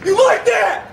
You like that?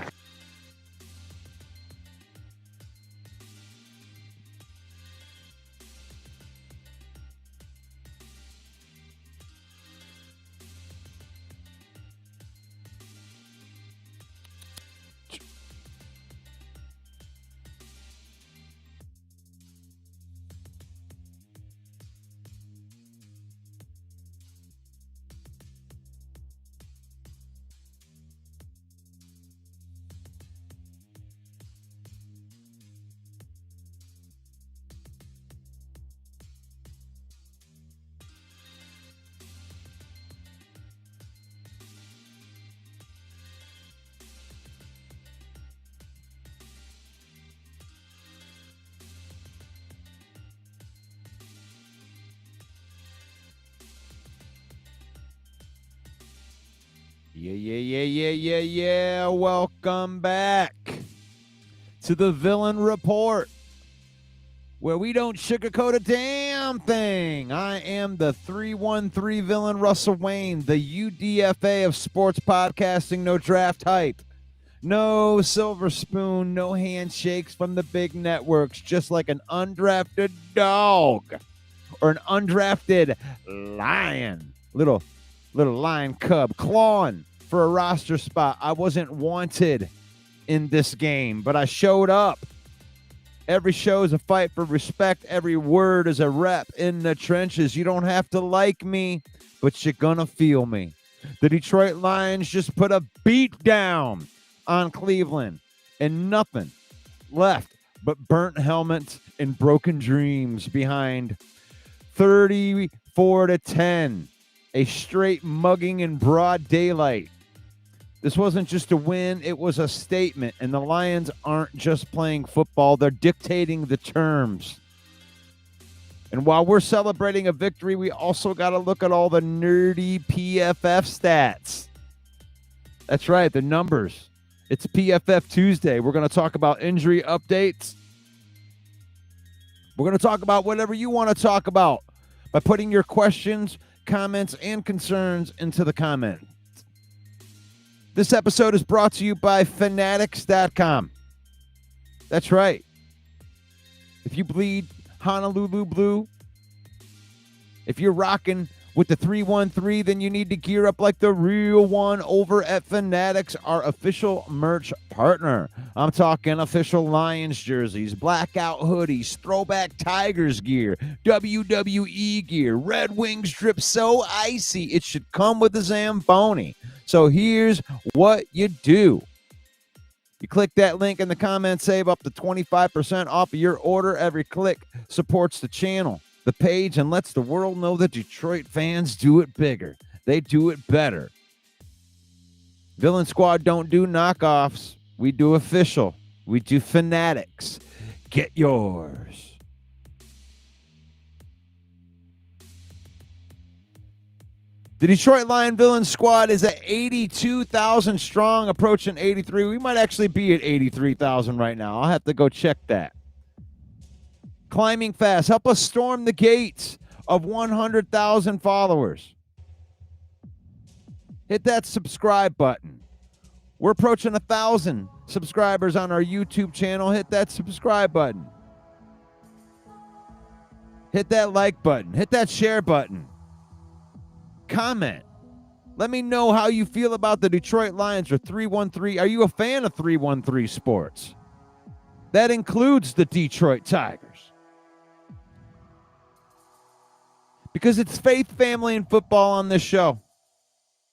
Yeah. Welcome back to the Villain Report, where we don't sugarcoat a damn thing. I am the 313 villain, Russell Wayne, the UDFA of sports podcasting. No draft hype, no silver spoon, no handshakes from the big networks, just like an undrafted dog or an undrafted lion. Little lion cub clawing for a roster spot. I wasn't wanted in this game, but I showed up. Every show is a fight for respect. Every word is a rep in the trenches. You don't have to like me, but you're gonna feel me. The Detroit Lions just put a beat down on Cleveland, and nothing left but burnt helmets and broken dreams behind 34-10. A straight mugging in broad daylight. This wasn't just a win, it was a statement. And the Lions aren't just playing football, they're dictating the terms. And while we're celebrating a victory, we also got to look at all the nerdy PFF stats. That's right, the numbers. It's PFF Tuesday. We're going to talk about injury updates. We're going to talk about whatever you want to talk about by putting your questions, comments, and concerns into the comments. This episode is brought to you by Fanatics.com. That's right. If you bleed Honolulu blue, if you're rocking with the 313, then you need to gear up like the real one over at Fanatics, our official merch partner. I'm talking official Lions jerseys, blackout hoodies, throwback Tigers gear, WWE gear, Red Wings drip so icy it should come with a Zamboni. So here's what you do. You click that link in the comments, save up to 25% off of your order. Every click supports the channel, the page, and lets the world know that Detroit fans do it bigger. They do it better. Villain Squad don't do knockoffs. We do official. We do Fanatics. Get yours. The Detroit Lion Villain Squad is at 82,000 strong, approaching 83. We might actually be at 83,000 right now. I'll have to go check that. Climbing fast. Help us storm the gates of 100,000 followers. Hit that subscribe button. We're approaching 1,000 subscribers on our YouTube channel. Hit that subscribe button. Hit that like button. Hit that share button. Comment. Let me know how you feel about the Detroit Lions or 313. Are you a fan of 313 sports? That includes the Detroit Tigers. Because it's faith, family, and football on this show.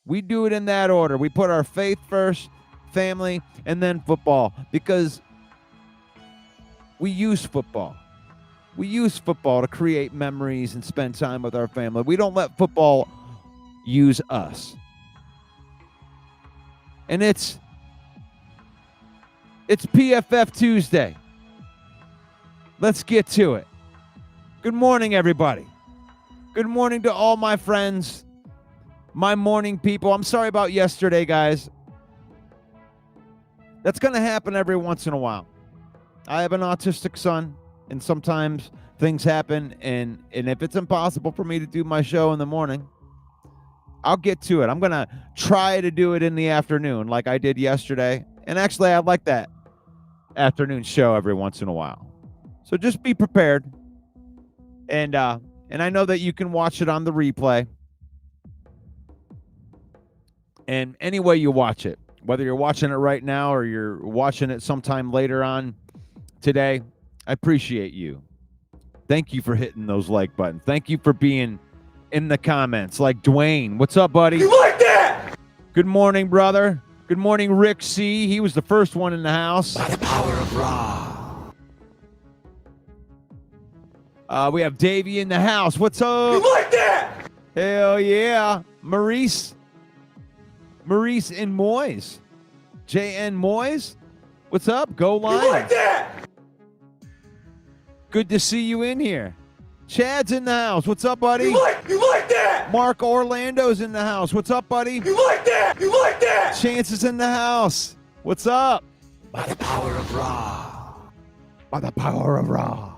We do it in that order. We put our faith first, family, and then football. Because we use football. We use football to create memories and spend time with our family. We don't let football use us. And it's PFF Tuesday. Let's get to it. Good morning, everybody. Good morning to all my friends, my morning people. I'm sorry about yesterday, guys. That's going to happen every once in a while. I have an autistic son, and sometimes things happen, and if it's impossible for me to do my show in the morning, I'll get to it. I'm going to try to do it in the afternoon like I did yesterday. And actually, I like that afternoon show every once in a while. So just be prepared. And I know that you can watch it on the replay. And any way you watch it, whether you're watching it right now or you're watching it sometime later on today, I appreciate you. Thank you for hitting those like buttons. Thank you for being in the comments. Like Dwayne, what's up, buddy? You like that? Good morning, brother. Good morning, Rick C. He was the first one in the house. By the power of Ra. We have Davey in the house. What's up? You like that? Hell yeah. Maurice and Moyes. JN Moyes. What's up? Go Lions. You like that? Good to see you in here. Chad's in the house. What's up, buddy? You like that? Mark Orlando's in the house. What's up, buddy? You like that? You like that? Chance is in the house. What's up? By the power of Ra. By the power of Ra.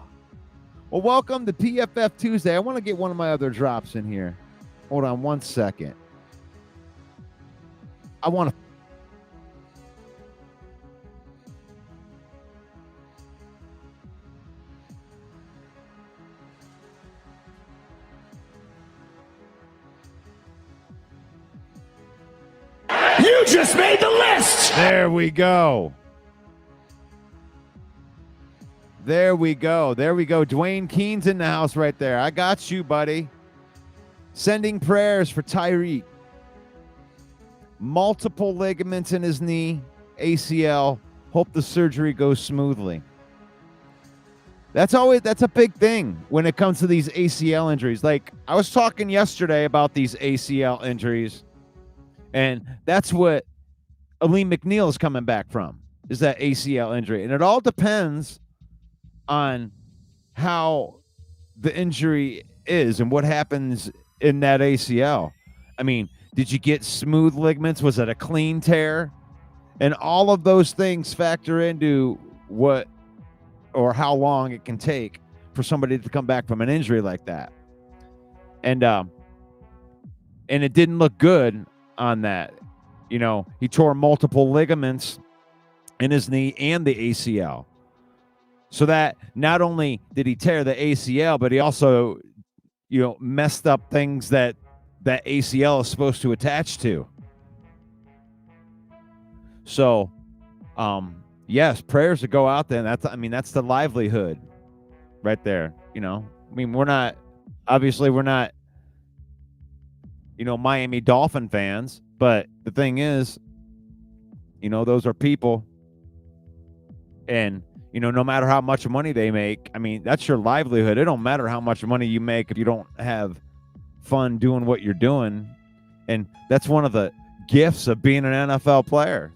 Well, welcome to PFF Tuesday. I want to get one of my other drops in here. Hold on one second. I want to. You just made the list. There we go. There we go. There we go. Dwayne Keene's in the house right there. I got you, buddy. Sending prayers for Tyreek. Multiple ligaments in his knee, ACL. Hope the surgery goes smoothly. That's a big thing when it comes to these ACL injuries. Like, I was talking yesterday about these ACL injuries, and that's what Aleem McNeil is coming back from, is that ACL injury. And it all depends on how the injury is and what happens in that ACL. I mean, did you get smooth ligaments? Was it a clean tear? And all of those things factor into what or how long it can take for somebody to come back from an injury like that. And it didn't look good on that. You know, he tore multiple ligaments in his knee and the ACL. So that not only did he tear the ACL, but he also, messed up things that ACL is supposed to attach to. So, yes, prayers to go out there. And that's the livelihood right there. We're not Miami Dolphin fans, but the thing is, those are people, and no matter how much money they make, that's your livelihood. It don't matter how much money you make if you don't have fun doing what you're doing. And that's one of the gifts of being an NFL player,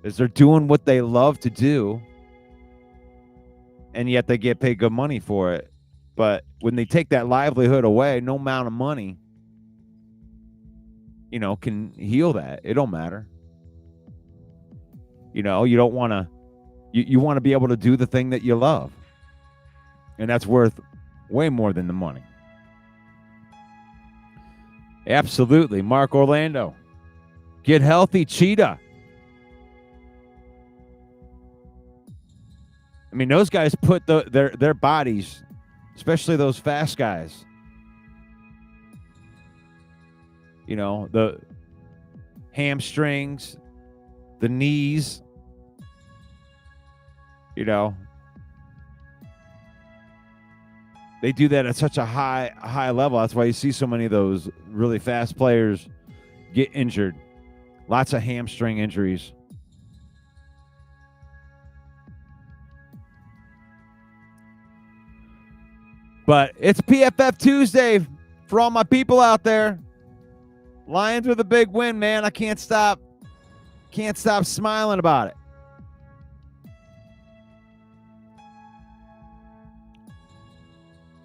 is they're doing what they love to do, and yet they get paid good money for it. But when they take that livelihood away, no amount of money, can heal that. It don't matter. You don't want to. You want to be able to do the thing that you love. And that's worth way more than the money. Absolutely. Mark Orlando. Get healthy, Cheetah. Those guys put their bodies, especially those fast guys, the hamstrings, the knees, they do that at such a high level. That's why you see so many of those really fast players get injured. Lots of hamstring injuries. But it's PFF Tuesday for all my people out there. Lions with a big win, man. I can't stop smiling about it.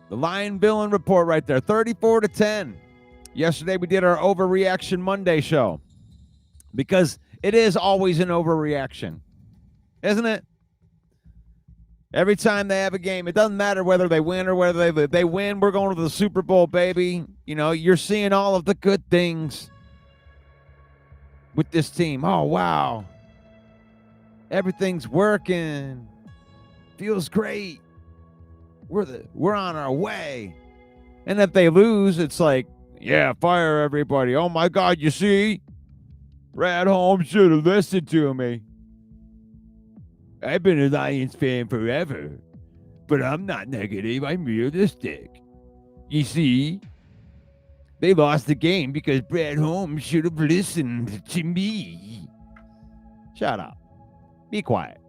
The Lion Billing report right there, 34-10. Yesterday we did our Overreaction Monday show, because it is always an overreaction, isn't it? Every time they have a game, it doesn't matter whether they win or whether they win, we're going to the Super Bowl, baby. You know, you're seeing all of the good things with this team. Oh, wow. Everything's working. Feels great. We're on our way. And if they lose, it's like, yeah, fire everybody. Oh my God, you see? Brad Holmes should have listened to me. I've been a Lions fan forever, but I'm not negative. I'm realistic. You see, they lost the game because Brad Holmes should have listened to me. Shut up. Be quiet.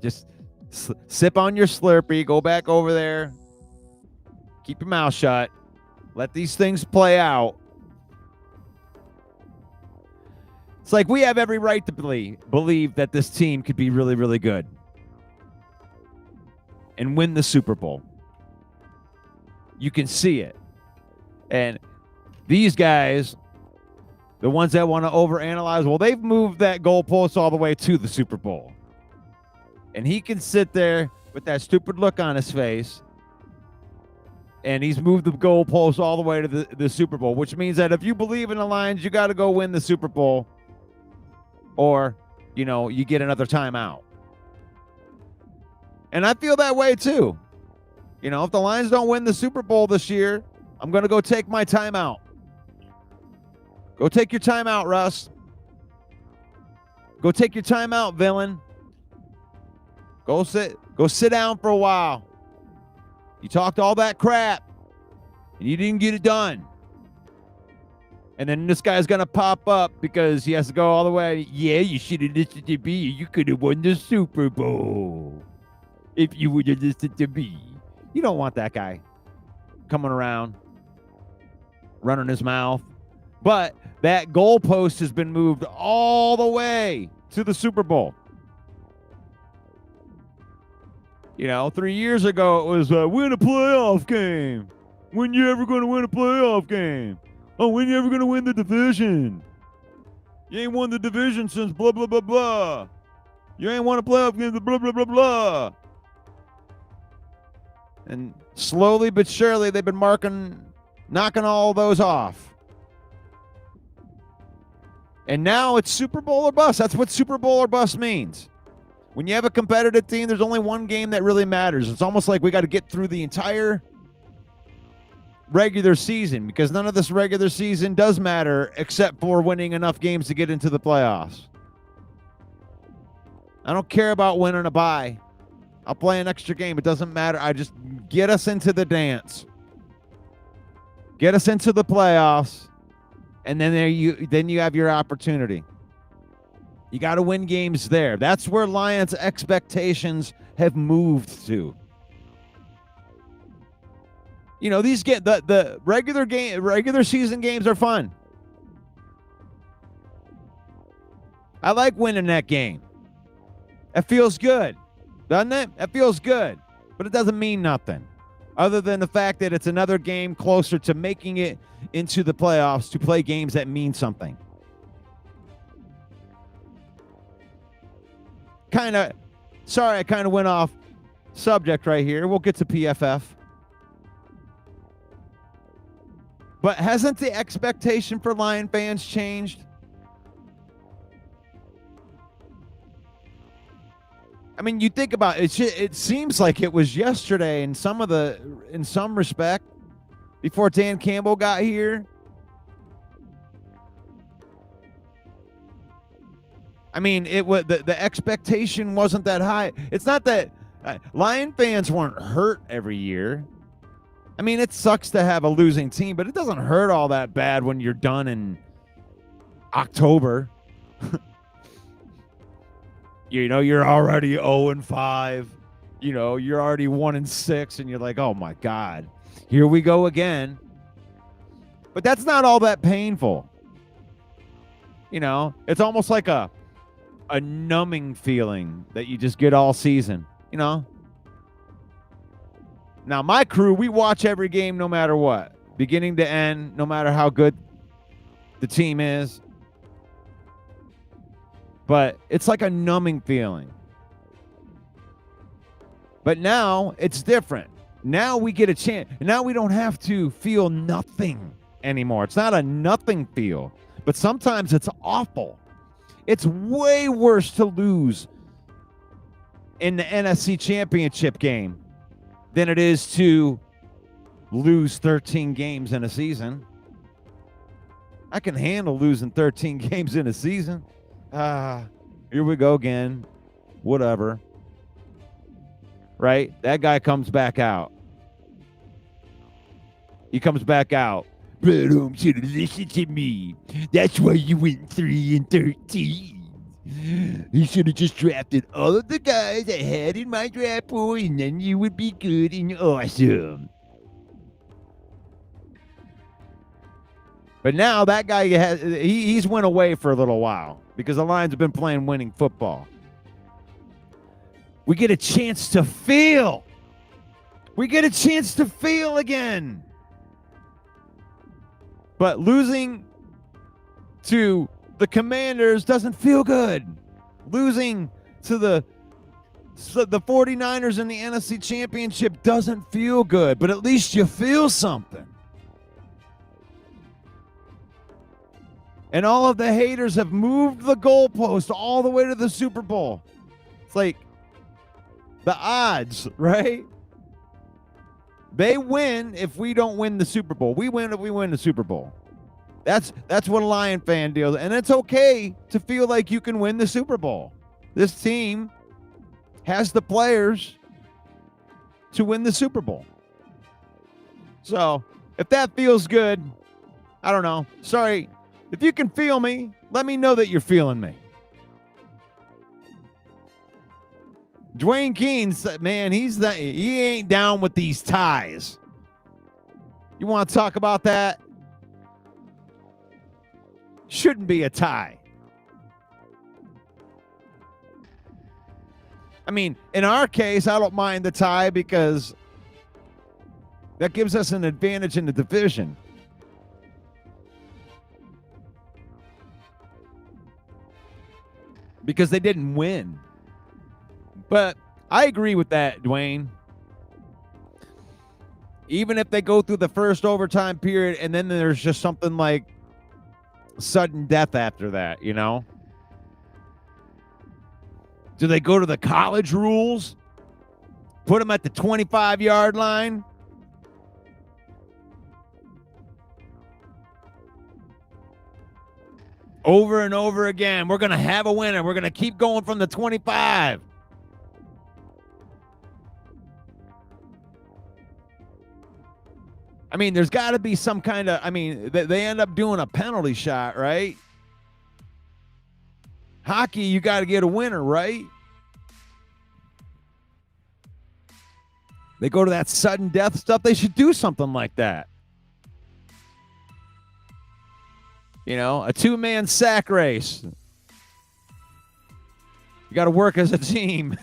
Just sip on your Slurpee. Go back over there. Keep your mouth shut. Let these things play out. It's like we have every right to believe that this team could be really, really good and win the Super Bowl. You can see it. And these guys, the ones that want to overanalyze, well, they've moved that goalpost all the way to the Super Bowl. And he can sit there with that stupid look on his face, and he's moved the goalpost all the way to the Super Bowl, which means that if you believe in the Lions, you got to go win the Super Bowl, or, you know, you get another timeout. And I feel that way too. You know, if the Lions don't win the Super Bowl this year, I'm going to go take my timeout. Go take your timeout, Russ. Go take your timeout, villain. Go sit down for a while. You talked all that crap, and you didn't get it done. And then this guy's going to pop up because he has to go all the way. Yeah, you should have listened to me. You could have won the Super Bowl if you would have listened to me. You don't want that guy coming around, running his mouth. But that goalpost has been moved all the way to the Super Bowl. You know, 3 years ago, it was win a playoff game. When you ever going to win a playoff game? Oh, when you ever going to win the division? You ain't won the division since blah, blah, blah, blah. You ain't won a playoff game, blah, blah, blah, blah. And slowly but surely, they've been knocking all those off. And now it's Super Bowl or bust. That's what Super Bowl or bust means. When you have a competitive team, there's only one game that really matters. It's almost like we got to get through the entire regular season, because none of this regular season does matter except for winning enough games to get into the playoffs. I don't care about winning a bye. I'll play an extra game. It doesn't matter. I just get us into the dance. Get us into the playoffs, and then you have your opportunity. You got to win games there. That's where Lions' expectations have moved to. You know, these get the regular season games are fun. I like winning that game. It feels good, doesn't it? It feels good, but it doesn't mean nothing other than the fact that it's another game closer to making it into the playoffs to play games that mean something. Sorry, I kind of went off subject right here. We'll get to PFF. But hasn't the expectation for Lion fans changed? I mean, you think about it. It seems like it was yesterday in some respect, before Dan Campbell got here. I mean, the expectation wasn't that high. It's not that Lion fans weren't hurt every year. I mean, it sucks to have a losing team, but it doesn't hurt all that bad when you're done in October. You know, you're already 0-5. You know, you're already 1-6, and you're like, oh my God, here we go again. But that's not all that painful. You know, it's almost like a numbing feeling that you just get all season, you know? Now, my crew, we watch every game no matter what, beginning to end, no matter how good the team is. But it's like a numbing feeling. But now it's different. Now we get a chance. Now we don't have to feel nothing anymore. It's not a nothing feel, but sometimes it's awful. It's way worse to lose in the NFC Championship game than it is to lose 13 games in a season. I can handle losing 13 games in a season. Here we go again. Whatever. Right? That guy comes back out. He comes back out. Brad Holmes should have listened to me. That's why you went 3-13. He should have just drafted all of the guys I had in my draft pool, and then you would be good and awesome. But now that guy he's went away for a little while because the Lions have been playing winning football. We get a chance to feel. We get a chance to feel again. But losing to the Commanders doesn't feel good. Losing to the 49ers in the NFC Championship doesn't feel good, but at least you feel something. And all of the haters have moved the goalpost all the way to the Super Bowl. It's like the odds, right? They win if we don't win the Super Bowl. We win if we win the Super Bowl. That's what a Lion fan deals. And it's okay to feel like you can win the Super Bowl. This team has the players to win the Super Bowl. So if that feels good, I don't know. Sorry. If you can feel me, let me know that you're feeling me. Dwayne Keen's, man, he ain't down with these ties. You want to talk about that? Shouldn't be a tie. I mean, in our case, I don't mind the tie because that gives us an advantage in the division. Because they didn't win. But I agree with that, Dwayne. Even if they go through the first overtime period and then there's just something like sudden death after that, you know? Do they go to the college rules? Put them at the 25-yard line? Over and over again, we're going to have a winner. We're going to keep going from the 25. I mean, there's got to be some kind of, I mean, they end up doing a penalty shot, right? Hockey, you got to get a winner, right? They go to that sudden death stuff. They should do something like that. You know, a two-man sack race. You got to work as a team.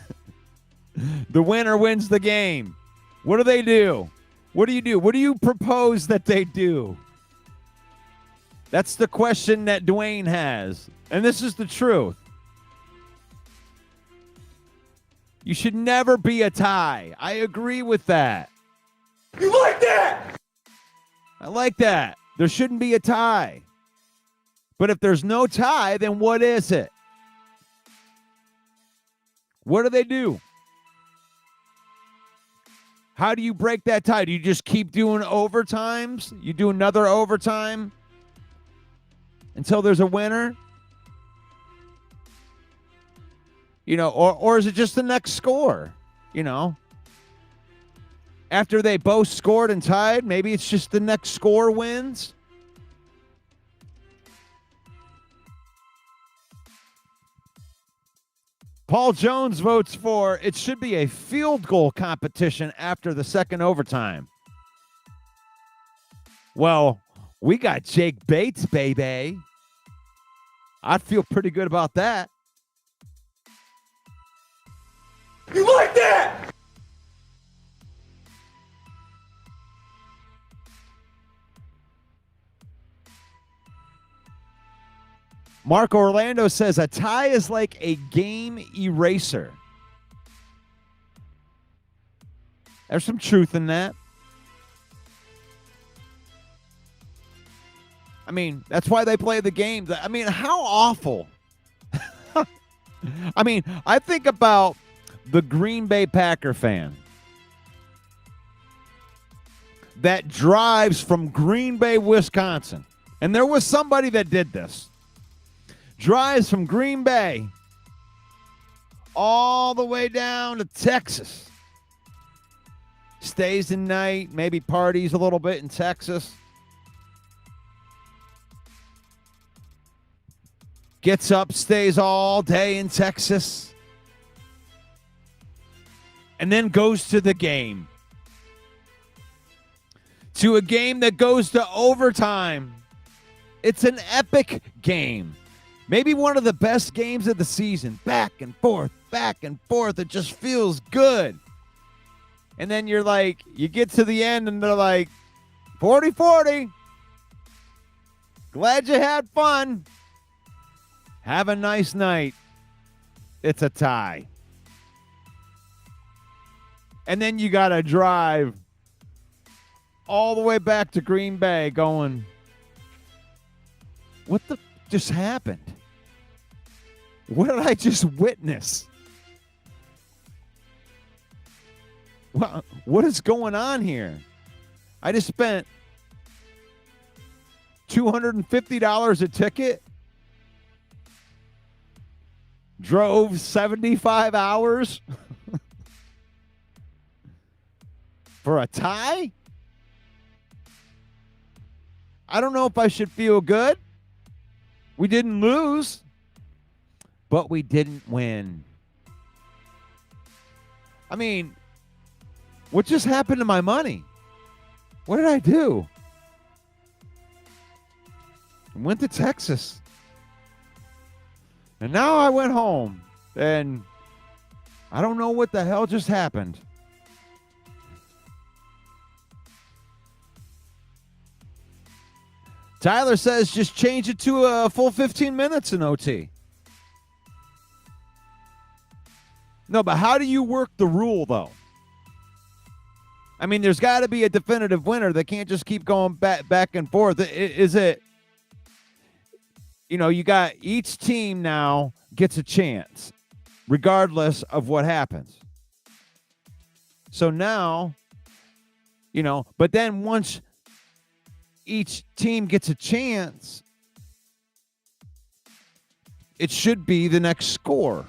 The winner wins the game. What do they do? What do you do? What do you propose that they do? That's the question that Dwayne has. And this is the truth. You should never be a tie. I agree with that. You like that? I like that. There shouldn't be a tie. But if there's no tie, then what is it? What do they do? How do you break that tie? Do you just keep doing overtimes? You do another overtime until there's a winner? You know, or is it just the next score? You know, after they both scored and tied, maybe it's just the next score wins. Paul Jones votes for it should be a field goal competition after the second overtime. Well, we got Jake Bates, baby. I'd feel pretty good about that. You like that? Mark Orlando says a tie is like a game eraser. There's some truth in that. I mean, that's why they play the game. I mean, how awful. I mean, I think about the Green Bay Packer fan that drives from Green Bay, Wisconsin. And there was somebody that did this. Drives from Green Bay all the way down to Texas. Stays the night, maybe parties a little bit in Texas. Gets up, stays all day in Texas. And then goes to the game. To a game that goes to overtime. It's an epic game. Maybe one of the best games of the season. Back and forth, back and forth. It just feels good. And then you're like, you get to the end and they're like, 40-40. Glad you had fun. Have a nice night. It's a tie. And then you got to drive all the way back to Green Bay going, what the just happened? What did I just witness? What is going on here? I just spent $250 a ticket. Drove 75 hours for a tie? I don't know if I should feel good. We didn't lose, but we didn't win. I mean, what just happened to my money? What did I do? I went to Texas. And now I went home, and I don't know what the hell just happened. Tyler says just change it to a full 15 minutes in OT. No, but how do you work the rule, though? I mean, there's got to be a definitive winner. They can't just keep going back and forth. Is it? You know, you got each team now gets a chance, regardless of what happens. So now, you know, but then once each team gets a chance, it should be the next score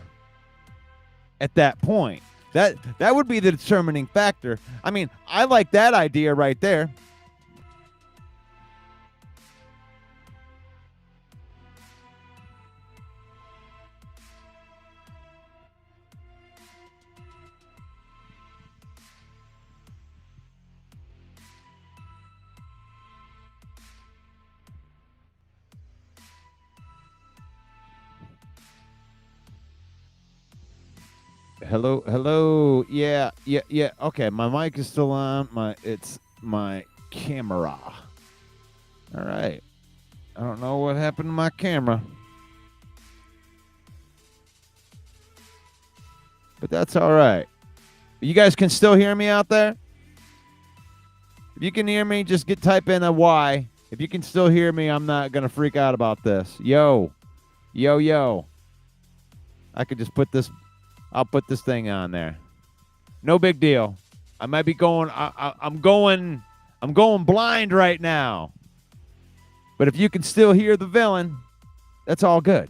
at that point. That would be the determining factor. I mean, I like that idea right there. Hello. Yeah. Okay, my mic is still on. It's my camera. All right. I don't know what happened to my camera. But that's all right. You guys can still hear me out there? If you can hear me, just type in a Y. If you can still hear me, I'm not going to freak out about this. Yo. I could just put this... I'll put this thing on there. No big deal. I might be going. I'm going blind right now. But if you can still hear the villain, that's all good.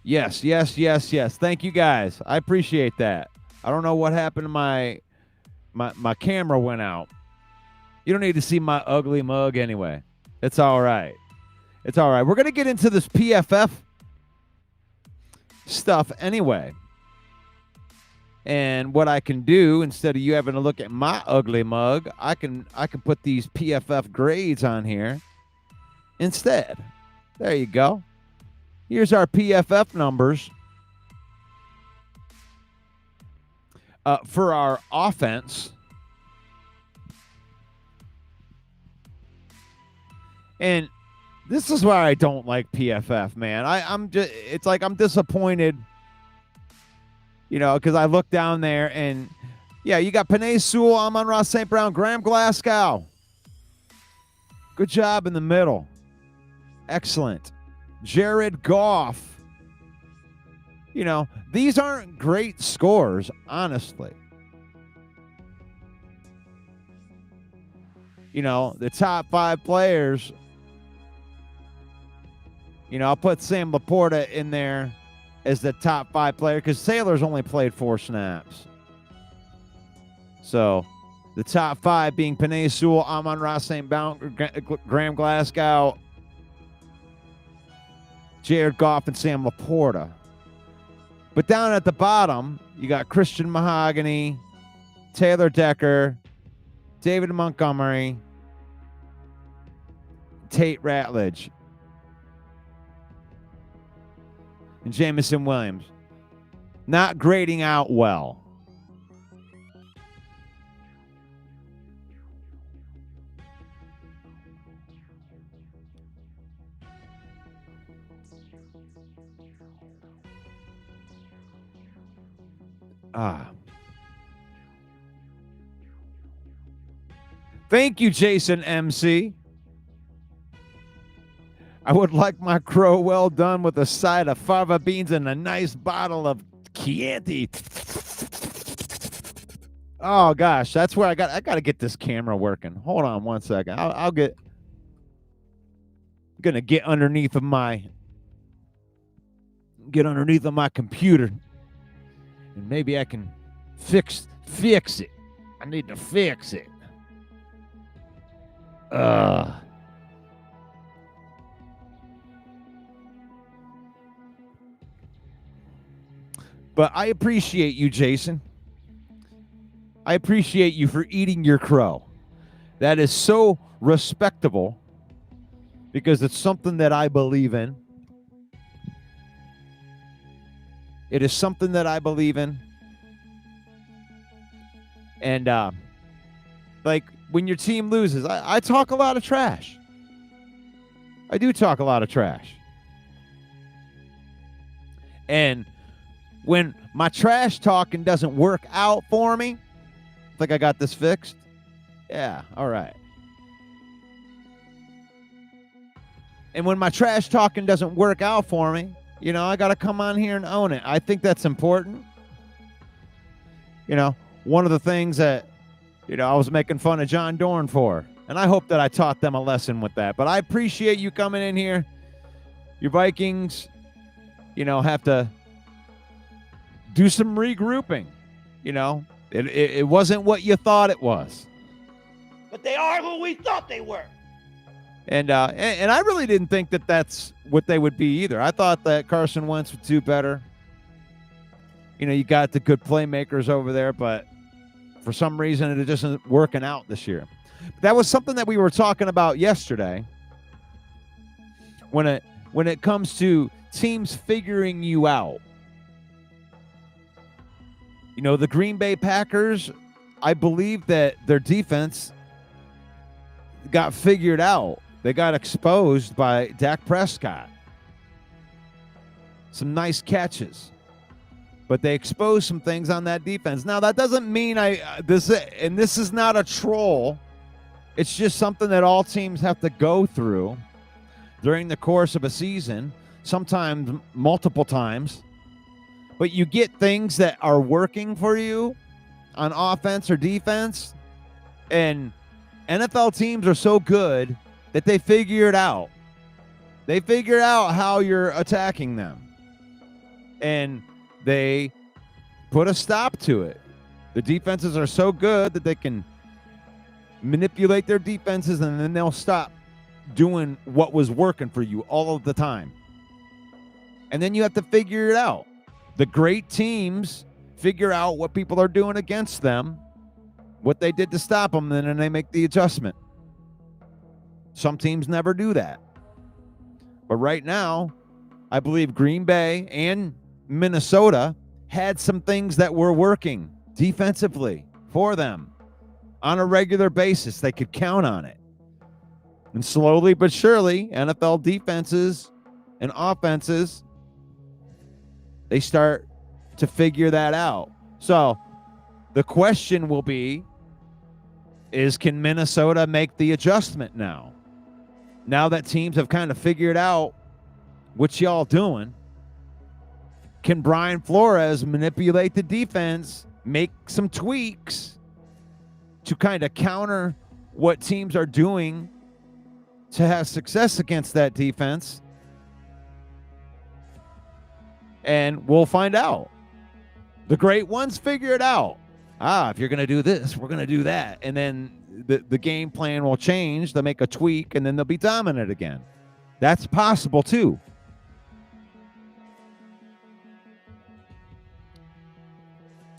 Yes. Thank you guys. I appreciate that. I don't know what happened to my camera went out. You don't need to see my ugly mug anyway. It's all right. It's all right. We're going to get into this PFF stuff anyway. And what I can do, instead of you having to look at my ugly mug, I can put these PFF grades on here instead. There you go. Here's our PFF numbers for our offense. And this is why I don't like PFF, man. It's like I'm disappointed because I look down there and, yeah, you got Penei Sewell, Amon-Ra St. Brown, Graham Glasgow. Good job in the middle. Excellent. Jared Goff. These aren't great scores, honestly. The top 5 players, I'll put Sam Laporta in there as the top 5 player because Sailor's only played 4 snaps. So the top 5 being Penei Sewell, Amon-Ra St. Brown, Graham Glasgow, Jared Goff, and Sam Laporta. But down at the bottom, you got Christian Mahogany, Taylor Decker, David Montgomery, Tate Ratledge, and Jamison Williams. Not grading out well. Thank you, Jason MC. I would like my crow well done with a side of fava beans and a nice bottle of Chianti. Oh gosh, that's where I got to get this camera working. Hold on one second. I'm gonna get underneath of my computer. And maybe I can fix it. I need to fix it. But I appreciate you, Jason. I appreciate you for eating your crow. That is so respectable because it's something that I believe in. It is something that I believe in. And like when your team loses, I talk a lot of trash. I do talk a lot of trash. And when my trash talking doesn't work out for me, think I got this fixed? Yeah, all right. And when my trash talking doesn't work out for me, I got to come on here and own it. I think that's important. One of the things that, I was making fun of John Dorn for, and I hope that I taught them a lesson with that. But I appreciate you coming in here. Your Vikings, have to do some regrouping. It wasn't what you thought it was. But they are who we thought they were. And I really didn't think that that's what they would be either. I thought that Carson Wentz would do better. You got the good playmakers over there, but for some reason it just isn't working out this year. That was something that we were talking about yesterday. When it comes to teams figuring you out. The Green Bay Packers, I believe that their defense got figured out. They got exposed by Dak Prescott. Some nice catches. But they exposed some things on that defense. Now, that doesn't mean this is not a troll. It's just something that all teams have to go through during the course of a season, sometimes multiple times. But you get things that are working for you on offense or defense, and NFL teams are so good that they figure it out. They figure out how you're attacking them, and they put a stop to it. The defenses are so good that they can manipulate their defenses, and then they'll stop doing what was working for you all of the time. And then you have to figure it out. The great teams figure out what people are doing against them, what they did to stop them, and then they make the adjustment. Some teams never do that. But right now, I believe Green Bay and Minnesota had some things that were working defensively for them on a regular basis. They could count on it. And slowly but surely, NFL defenses and offenses, they start to figure that out. So the question will be, can Minnesota make the adjustment now? Now that teams have kind of figured out what y'all doing, can Brian Flores manipulate the defense, make some tweaks to kind of counter what teams are doing to have success against that defense? And we'll find out. The great ones figure it out. If you're going to do this, we're going to do that. And then the game plan will change. They'll make a tweak, and then they'll be dominant again. That's possible, too.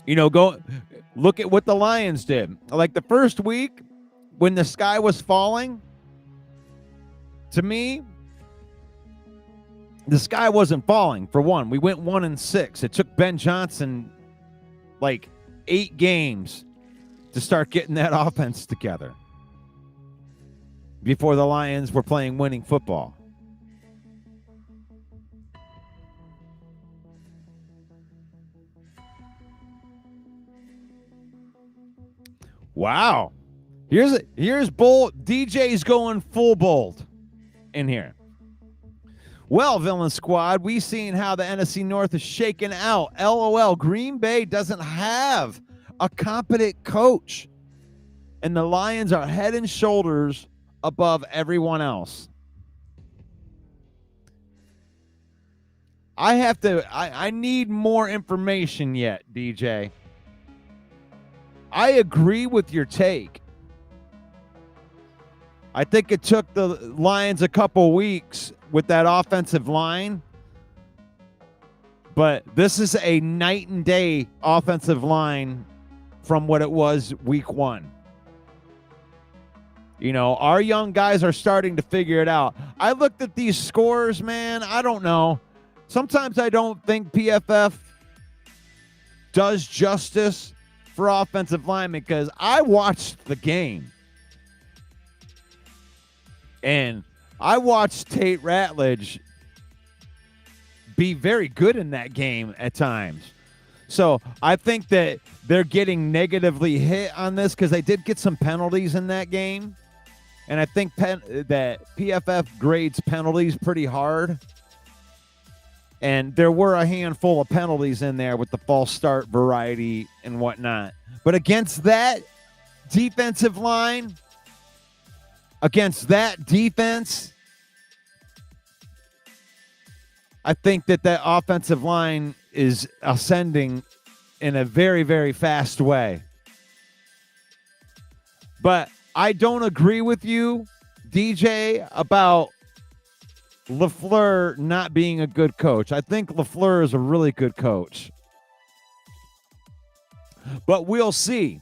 Go look at what the Lions did. Like the first week when the sky was falling, to me, the sky wasn't falling. For one, we went 1-6. It took Ben Johnson like 8 games to start getting that offense together before the Lions were playing winning football. Wow. Here's bold. DJ's going full bold in here. Well, Villain Squad, we seen how the NFC North is shaken out. LOL, Green Bay doesn't have a competent coach, and the Lions are head and shoulders above everyone else. I need more information yet, DJ. I agree with your take. I think it took the Lions a couple weeks with that offensive line, but this is a night and day offensive line from what it was week 1. Our young guys are starting to figure it out. I looked at these scores, man. I don't know. Sometimes I don't think PFF does justice for offensive linemen because I watched the game. And I watched Tate Ratledge be very good in that game at times. So I think that they're getting negatively hit on this because they did get some penalties in that game. And I think that PFF grades penalties pretty hard. And there were a handful of penalties in there with the false start variety and whatnot. But against that defensive line, against that defense, I think that offensive line is ascending in a very, very fast way. But I don't agree with you, DJ, about LaFleur not being a good coach. I think LaFleur is a really good coach. But we'll see,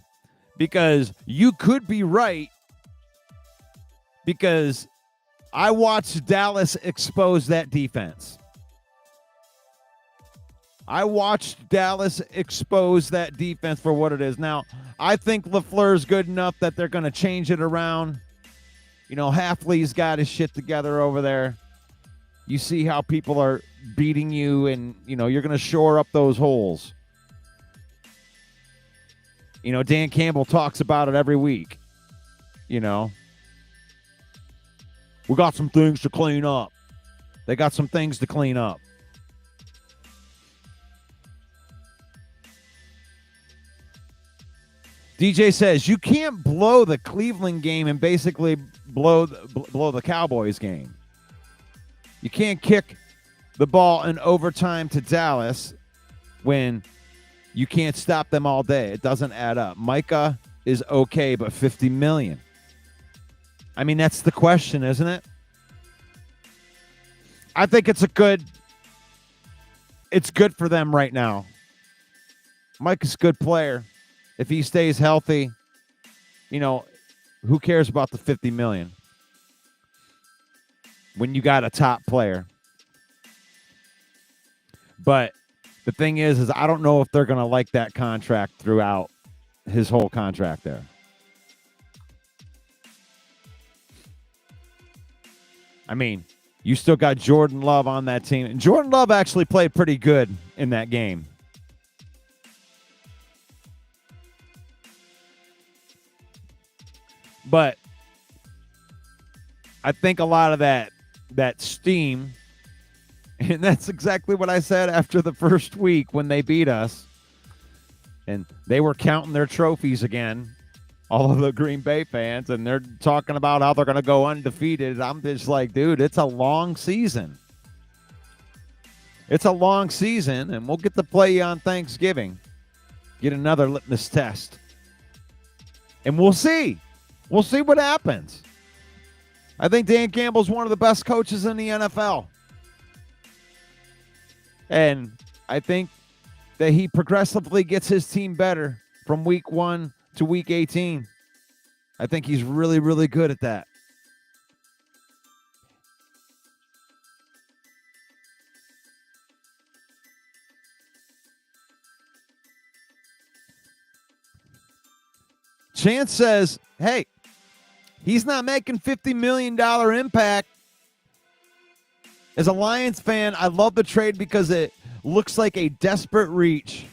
because you could be right, because I watched Dallas expose that defense. I watched Dallas expose that defense for what it is. Now, I think LaFleur's good enough that they're going to change it around. Halfley's got his shit together over there. You see how people are beating you, and, you're going to shore up those holes. Dan Campbell talks about it every week. We got some things to clean up. They got some things to clean up. DJ says you can't blow the Cleveland game and basically blow the Cowboys game. You can't kick the ball in overtime to Dallas when you can't stop them all day. It doesn't add up. Micah is okay, but $50 million. I mean, that's the question, isn't it? I think it's good for them right now. Micah's a good player. If he stays healthy, who cares about the $50 million when you got a top player? But the thing is I don't know if they're going to like that contract throughout his whole contract there. I mean, you still got Jordan Love on that team. And Jordan Love actually played pretty good in that game. But I think a lot of that steam, and that's exactly what I said after the first week when they beat us, and they were counting their trophies again, all of the Green Bay fans, and they're talking about how they're going to go undefeated. I'm just like, dude, it's a long season. It's a long season, and we'll get to play you on Thanksgiving. Get another litmus test. And we'll see. We'll see what happens. I think Dan Campbell's one of the best coaches in the NFL. And I think that he progressively gets his team better from week 1 to week 18. I think he's really, really good at that. Chance says, hey, he's not making $50 million impact. As a Lions fan, I love the trade because it looks like a desperate reach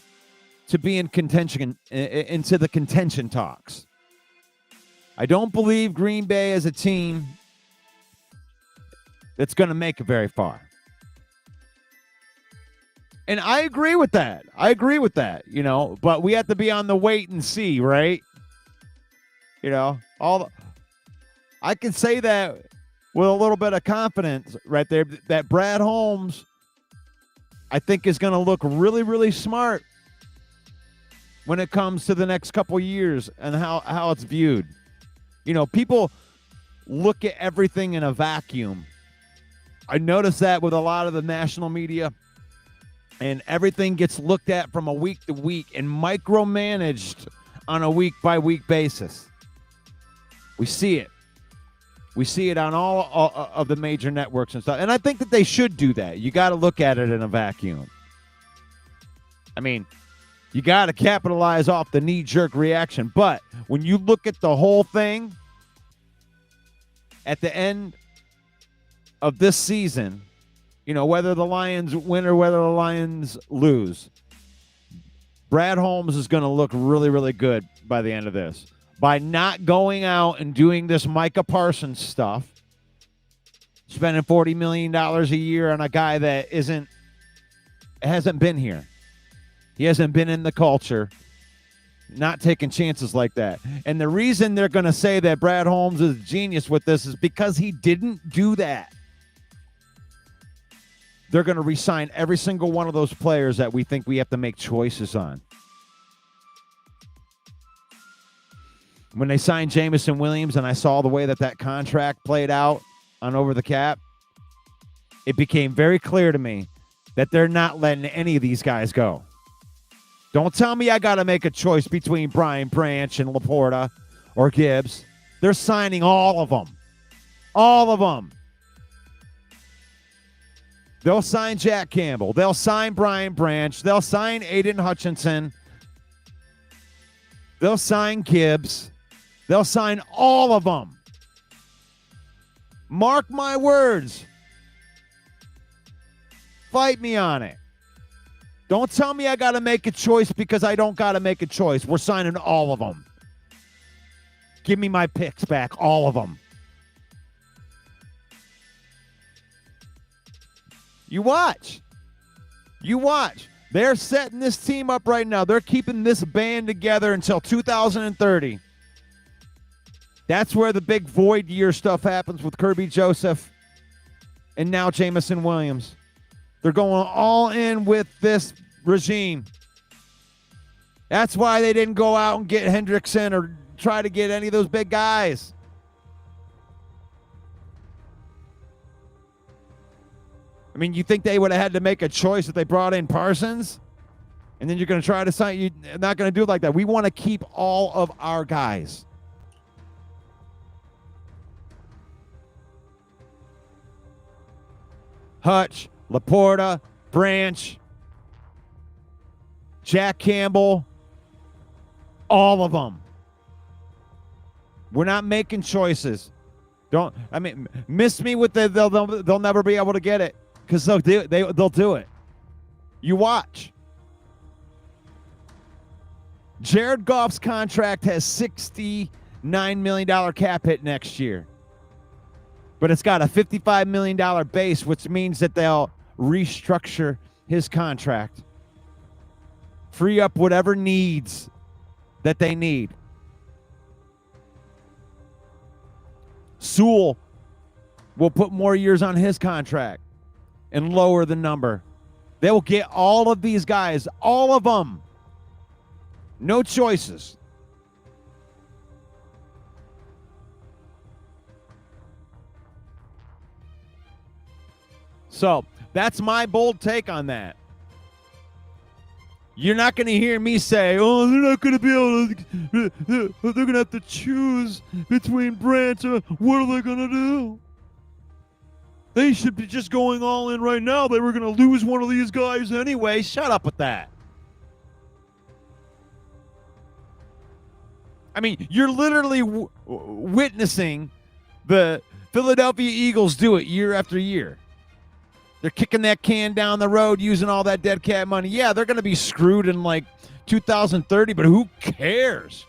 to be in contention, into the contention talks. I don't believe Green Bay as a team that's going to make it very far. And I agree with that. But we have to be on the wait and see, right? I can say that with a little bit of confidence right there, that Brad Holmes, I think, is going to look really, really smart when it comes to the next couple years and how it's viewed. People look at everything in a vacuum. I noticed that with a lot of the national media, and everything gets looked at from a week to week and micromanaged on a week-by-week basis. We see it. We see it on all of the major networks and stuff. And I think that they should do that. You got to look at it in a vacuum. I mean, you got to capitalize off the knee-jerk reaction. But when you look at the whole thing, at the end of this season, whether the Lions win or whether the Lions lose, Brad Holmes is going to look really, really good by the end of this. By not going out and doing this Micah Parsons stuff, spending $40 million a year on a guy that hasn't been here. He hasn't been in the culture, not taking chances like that. And the reason they're going to say that Brad Holmes is a genius with this is because he didn't do that. They're going to re-sign every single one of those players that we think we have to make choices on. When they signed Jameson Williams and I saw the way that contract played out on Over the Cap, it became very clear to me that they're not letting any of these guys go. Don't tell me I got to make a choice between Brian Branch and Laporta or Gibbs. They're signing all of them. All of them. They'll sign Jack Campbell. They'll sign Brian Branch. They'll sign Aidan Hutchinson. They'll sign Gibbs. They'll sign all of them. Mark my words. Fight me on it. Don't tell me I got to make a choice because I don't got to make a choice. We're signing all of them. Give me my picks back, all of them. You watch. You watch. They're setting this team up right now. They're keeping this band together until 2030. That's where the big void year stuff happens with Kirby Joseph and now Jameson Williams. They're going all in with this regime. That's why they didn't go out and get Hendrickson or try to get any of those big guys. I mean, you think they would have had to make a choice if they brought in Parsons? And then you're going to try to sign. You're not going to do it like that. We want to keep all of our guys. Hutch, Laporta, Branch, Jack Campbell, all of them. We're not making choices. Miss me with they'll never be able to get it because they'll do it. You watch. Jared Goff's contract has $60 $9 million cap hit next year. But it's got a $55 million base, which means that they'll restructure his contract. Free up whatever needs that they need. Sewell will put more years on his contract and lower the number. They will get all of these guys, all of them. No choices. So that's my bold take on that. You're not going to hear me say, oh, they're not going to be able to, they're going to have to choose between brands. What are they going to do? They should be just going all in right now. They were going to lose one of these guys anyway. Shut up with that. I mean, you're literally witnessing the Philadelphia Eagles do it year after year. They're kicking that can down the road using all that dead cat money. Yeah, they're going to be screwed in like 2030, but who cares?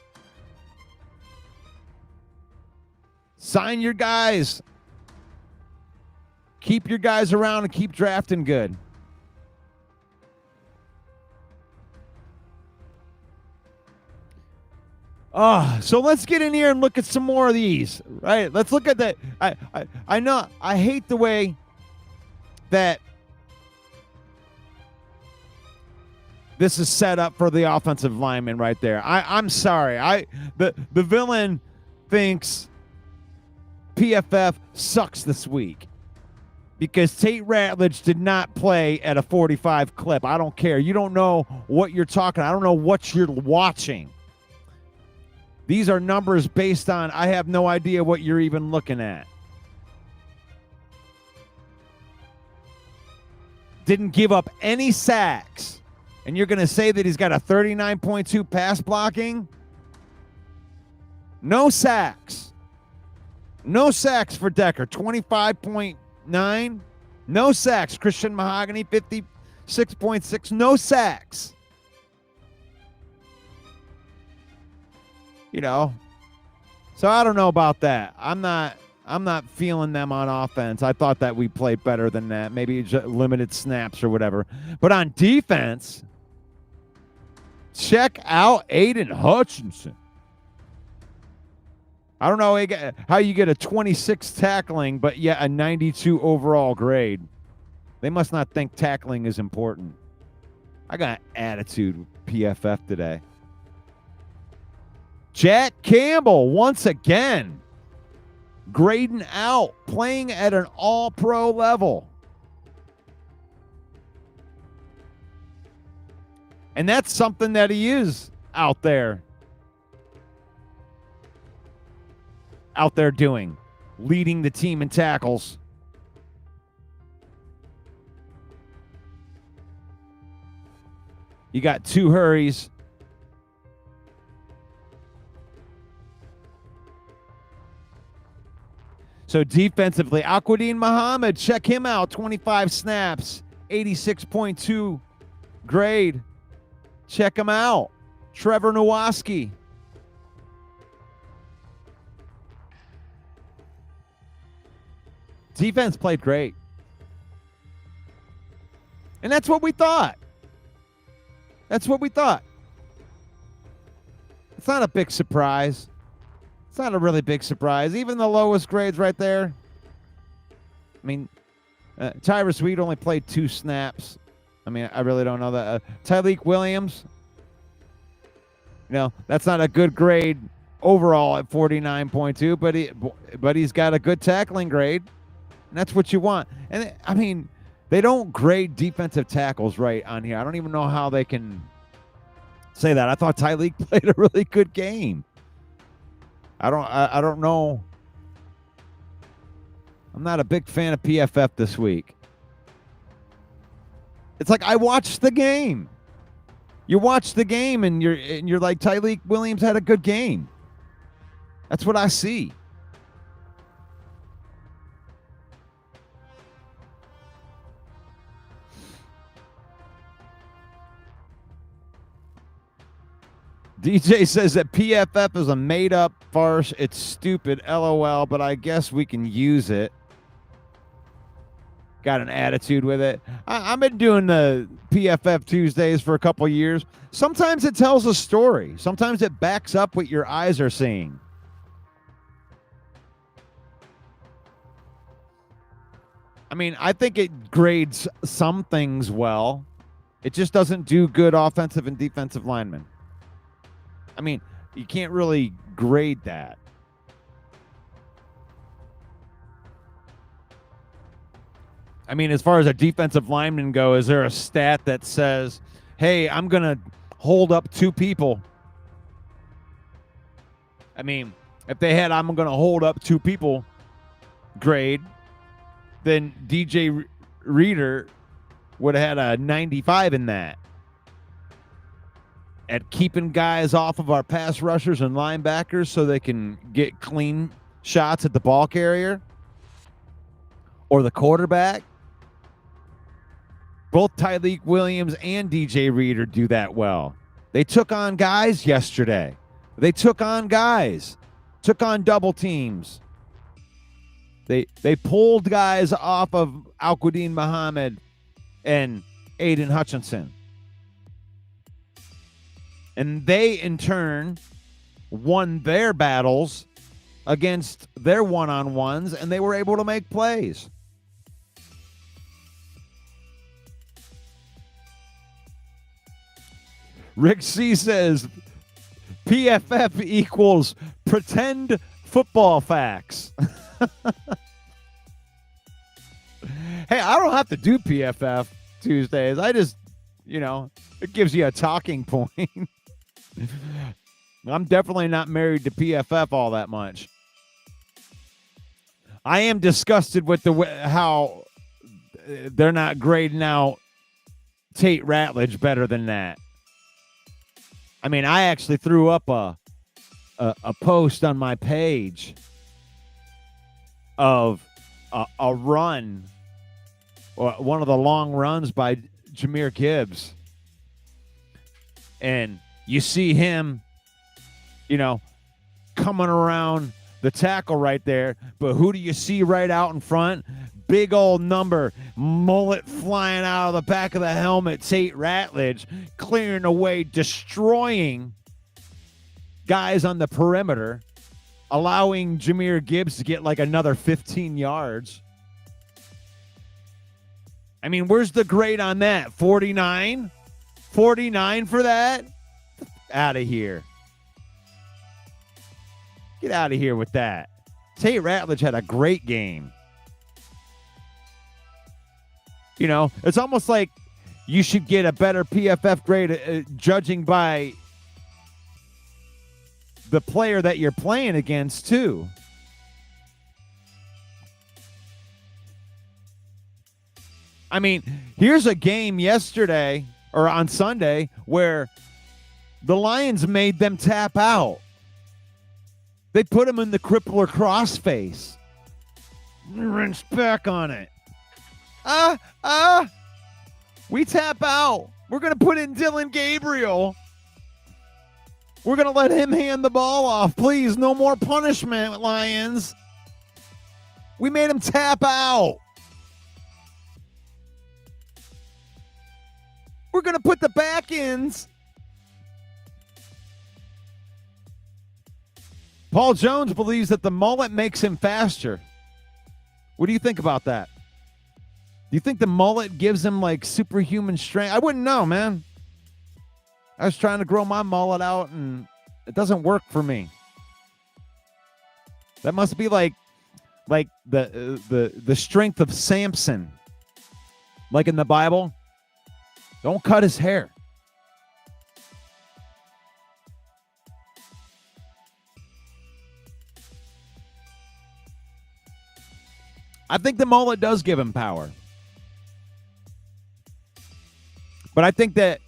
Sign your guys. Keep your guys around and keep drafting good. So let's get in here and look at some more of these. Right? Let's look at that. I know I hate the way that this is set up for the offensive lineman right there. I'm sorry. The villain thinks PFF sucks this week because Tate Ratledge did not play at a 45 clip. I don't care. You don't know what you're talking. I don't know what you're watching. These are numbers based on I have no idea what you're even looking at. Didn't give up any sacks. And you're going to say that he's got a 39.2 pass blocking? No sacks. No sacks for Decker, 25.9. No sacks. Christian Mahogany, 56.6. No sacks. You know, so I don't know about that. I'm not feeling them on offense. I thought that we played better than that. Maybe just limited snaps or whatever. But on defense, check out Aidan Hutchinson. I don't know how you get a 26 tackling, but yet a 92 overall grade. They must not think tackling is important. I got attitude with PFF today. Jack Campbell, once again, grading out, playing at an all-pro level. And that's something that he is out there doing, leading the team in tackles. You got 2 hurries. So defensively, Aquadine Muhammad, check him out. 25 snaps, 86.2 grade. Check him out. Trevor Nowaski. Defense played great. And that's what we thought. That's what we thought. It's not a big surprise. It's not a really big surprise. Even the lowest grades right there. I mean, Tyrus Wheat only played 2 snaps. I mean, I really don't know that. Tyleik Williams, you know, that's not a good grade overall at 49.2, but he's got a good tackling grade, and that's what you want. And, I mean, they don't grade defensive tackles right on here. I don't even know how they can say that. I thought Tyleik played a really good game. I don't know. I'm not a big fan of PFF this week. It's like I watched the game. You watch the game and you're like, Tyleik Williams had a good game. That's what I see. DJ says that PFF is a made-up farce. It's stupid, LOL, but I guess we can use it. Got an attitude with it. I've been doing the PFF Tuesdays for a couple years. Sometimes it tells a story. Sometimes it backs up what your eyes are seeing. I mean, I think it grades some things well. It just doesn't do good offensive and defensive linemen. I mean, you can't really grade that. I mean, as far as a defensive lineman go, is there a stat that says, hey, I'm going to hold up 2 people? I mean, if they had I'm going to hold up 2 people grade, then DJ Reader would have had a 95 in that. At keeping guys off of our pass rushers and linebackers so they can get clean shots at the ball carrier or the quarterback. Both Tyleik Williams and DJ Reader do that well. They took on guys yesterday. They took on guys. Took on double teams. They pulled guys off of Al-Quadin Muhammad and Aidan Hutchinson. And they, in turn, won their battles against their one-on-ones, and they were able to make plays. Rick C says, PFF equals pretend football facts. Hey, I don't have to do PFF Tuesdays. I just, it gives you a talking point. I'm definitely not married to PFF all that much. I am disgusted with how they're not grading out Tate Ratledge better than that. I mean, I actually threw up a post on my page of a run, or one of the long runs by Jahmyr Gibbs. And you see him, coming around the tackle right there. But who do you see right out in front? Big old number, mullet flying out of the back of the helmet, Tate Ratledge, clearing away, destroying guys on the perimeter, allowing Jahmyr Gibbs to get like another 15 yards. I mean, where's the grade on that? 49? 49 for that? Out of here. Get out of here with that. Tate Ratledge had a great game. It's almost like you should get a better PFF grade judging by the player that you're playing against, too. I mean, here's a game yesterday or on Sunday where the Lions made them tap out. They put him in the crippler crossface. Rinse back on it. We tap out. We're going to put in Dylan Gabriel. We're going to let him hand the ball off. Please, no more punishment, Lions. We made him tap out. We're going to put the back ends. Paul Jones believes that the mullet makes him faster. What do you think about that? Do you think the mullet gives him like superhuman strength? I wouldn't know, man. I was trying to grow my mullet out and it doesn't work for me. That must be like the strength of Samson. Like in the Bible. Don't cut his hair. I think the mullet does give him power. But I think that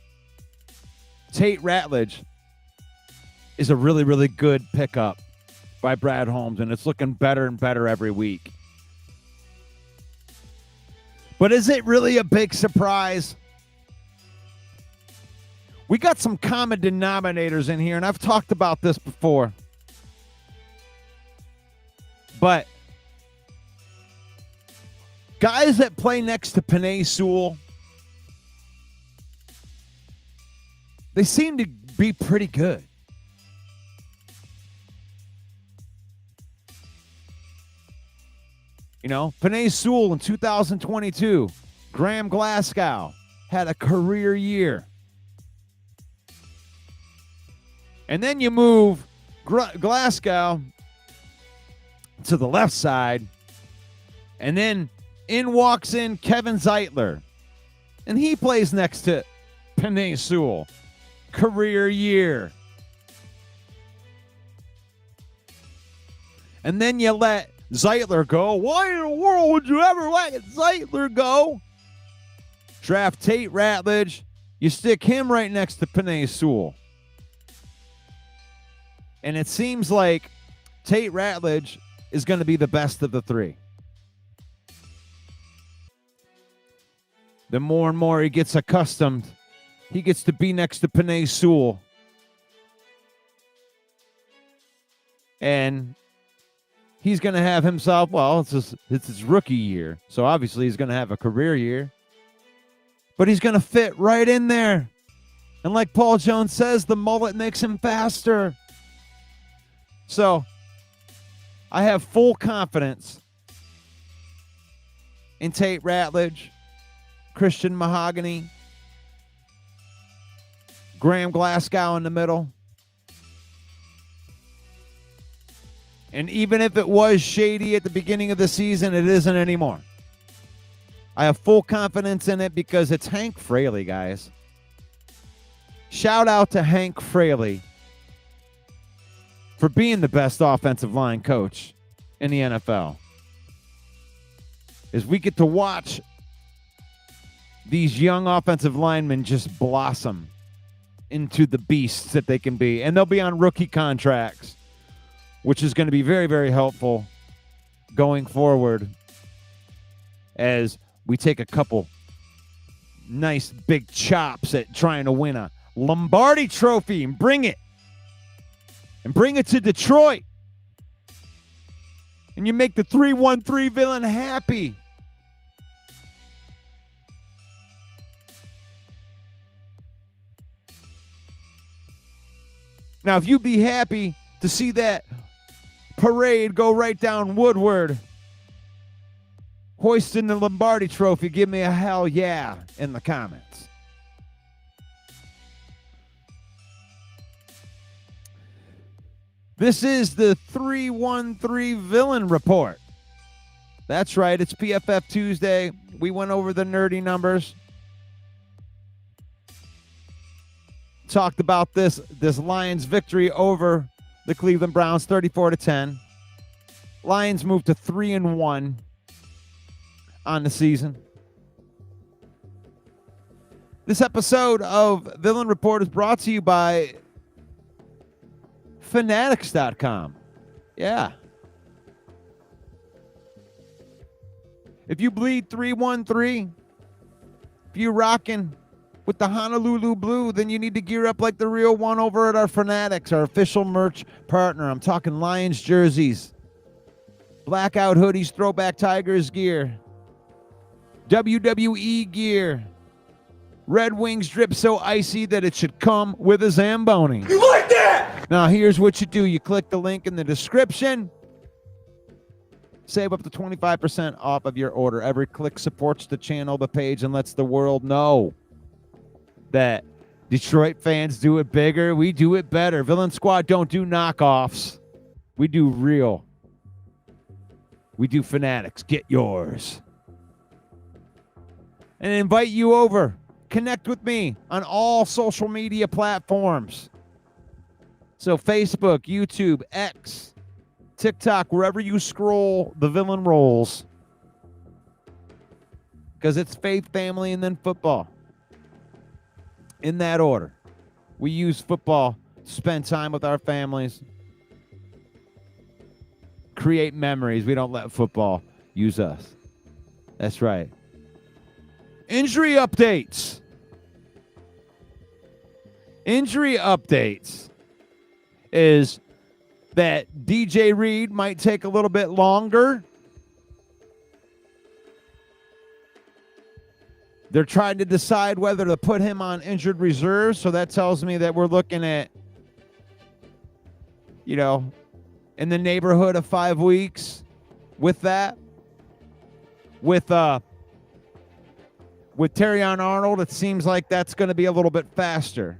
Tate Ratledge is a really, really good pickup by Brad Holmes, and it's looking better and better every week. But is it really a big surprise? We got some common denominators in here, and I've talked about this before. But guys that play next to Penei Sewell, they seem to be pretty good. You know, Penei Sewell in 2022, Graham Glasgow had a career year. And then you move Glasgow to the left side, and then in walks in Kevin Zeitler, and he plays next to Penei Sewell. Career year. And then you let Zeitler go. Why in the world would you ever let Zeitler go? Draft Tate Ratledge. You stick him right next to Penei Sewell. And it seems like Tate Ratledge is going to be the best of the three. The more and more he gets accustomed, he gets to be next to Penei Sewell. And he's going to have himself, well, it's his rookie year. So obviously he's going to have a career year. But he's going to fit right in there. And like Paul Jones says, the mullet makes him faster. So I have full confidence in Tate Ratledge, Christian Mahogany, Graham Glasgow in the middle. And even if it was shady at the beginning of the season, it isn't anymore. I have full confidence in it because it's Hank Fraley, guys. Shout out to Hank Fraley for being the best offensive line coach in the NFL. As we get to watch these young offensive linemen just blossom into the beasts that they can be. And they'll be on rookie contracts, which is going to be very, very helpful going forward as we take a couple nice big chops at trying to win a Lombardi trophy and bring it to Detroit. And you make the 3-1-3 villain happy. Now, if you'd be happy to see that parade go right down Woodward, hoisting the Lombardi trophy, give me a hell yeah in the comments. This is the 313 Villain Report. That's right, it's PFF Tuesday. We went over the nerdy numbers. Talked about this Lions victory over the Cleveland Browns, 34-10. Lions moved to 3-1 on the season. This episode of Villain Report is brought to you by Fanatics.com. Yeah. If you bleed 313, if you're rocking with the Honolulu Blue, then you need to gear up like the real one over at our Fanatics, our official merch partner. I'm talking Lions jerseys, blackout hoodies, throwback Tigers gear, WWE gear, Red Wings drip so icy that it should come with a Zamboni. You like that? Now, here's what you do. You click the link in the description. Save up to 25% off of your order. Every click supports the channel, the page, and lets the world know that Detroit fans do it bigger. We do it better. Villain Squad don't do knockoffs. We do real. We do Fanatics. Get yours. And invite you over. Connect with me on all social media platforms. So Facebook, YouTube, X, TikTok, wherever you scroll, the villain rolls. Because it's faith, family, and then football. In that order. We use football to spend time with our families. Create memories. We don't let football use us. That's right. Injury updates. Injury updates is that DJ Reed might take a little bit longer. They're trying to decide whether to put him on injured reserve, so that tells me that we're looking at, in the neighborhood of 5 weeks with that. With Terrion Arnold, it seems like that's going to be a little bit faster.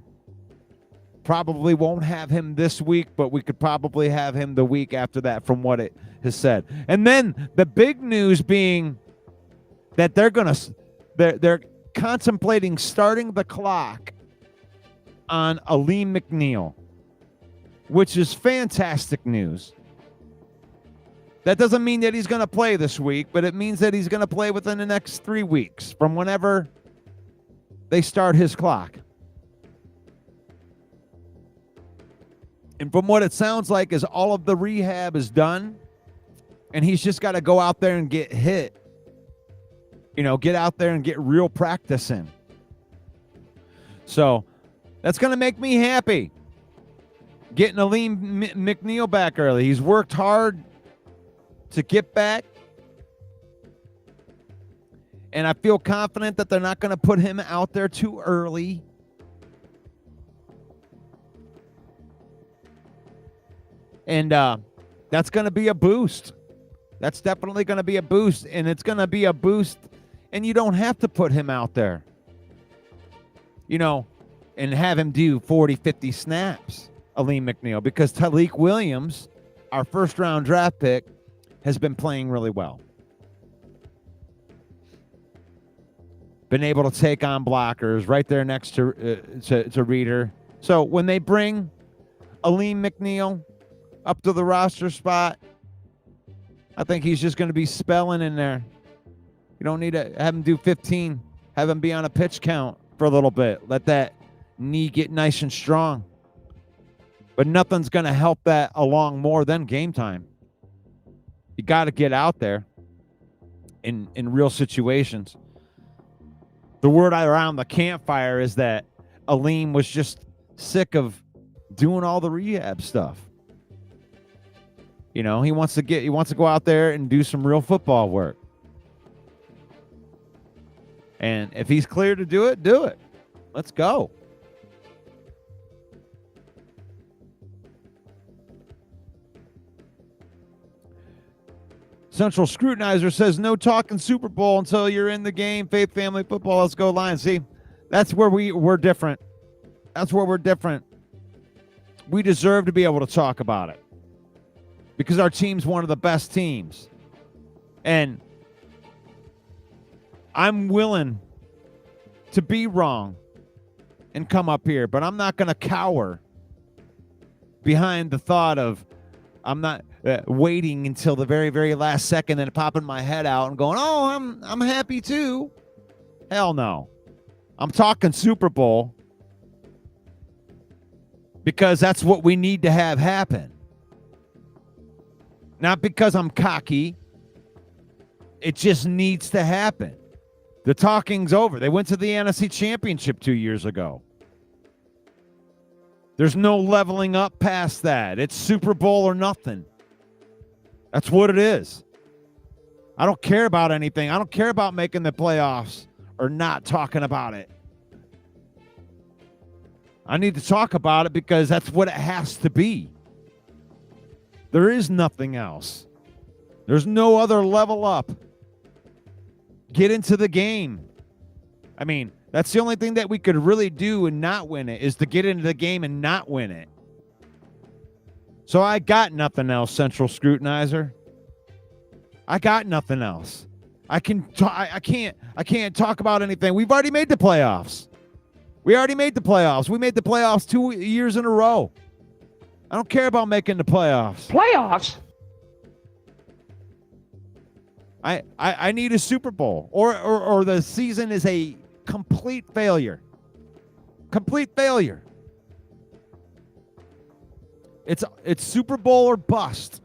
Probably won't have him this week, but we could probably have him the week after that from what it has said. And then the big news being that they're contemplating starting the clock on Aleem McNeil, which is fantastic news. That doesn't mean that he's going to play this week, but it means that he's going to play within the next 3 weeks from whenever they start his clock. And from what it sounds like is all of the rehab is done, and he's just got to go out there and get hit. Get out there and get real practice in. So that's going to make me happy. Getting Aleem McNeil back early. He's worked hard to get back. And I feel confident that they're not going to put him out there too early. And that's going to be a boost. That's definitely going to be a boost. And it's going to be a boost. And you don't have to put him out there, and have him do 40, 50 snaps, Aleem McNeil, because Talik Williams, our first-round draft pick, has been playing really well. Been able to take on blockers right there next to Reader. So when they bring Aleem McNeil up to the roster spot, I think he's just going to be spelling in there. You don't need to have him do 15. Have him be on a pitch count for a little bit. Let that knee get nice and strong. But nothing's going to help that along more than game time. You got to get out there in real situations. The word around the campfire is that Aleem was just sick of doing all the rehab stuff. He wants to go out there and do some real football work. And if he's clear to do it, do it. Let's go. Central Scrutinizer says, no talking Super Bowl until you're in the game. Faith, family, football. Let's go Lions. See, that's where we're different. That's where we're different. We deserve to be able to talk about it because our team's one of the best teams. And I'm willing to be wrong and come up here, but I'm not going to cower behind the thought of I'm not waiting until the very, very last second and popping my head out and going, oh, I'm happy too. Hell no. I'm talking Super Bowl because that's what we need to have happen. Not because I'm cocky. It just needs to happen. The talking's over. They went to the NFC Championship 2 years ago. There's no leveling up past that. It's Super Bowl or nothing. That's what it is. I don't care about anything. I don't care about making the playoffs or not talking about it. I need to talk about it because that's what it has to be. There is nothing else. There's no other level up. Get into the game. I mean, that's the only thing that we could really do and not win it is to get into the game and not win it. So I got nothing else, Central Scrutinizer. I got nothing else. I can't talk about anything. We've already made the playoffs. We already made the playoffs. We made the playoffs 2 years in a row. I don't care about making the playoffs. Playoffs? I need a Super Bowl or the season is a complete failure. Complete failure. It's Super Bowl or bust.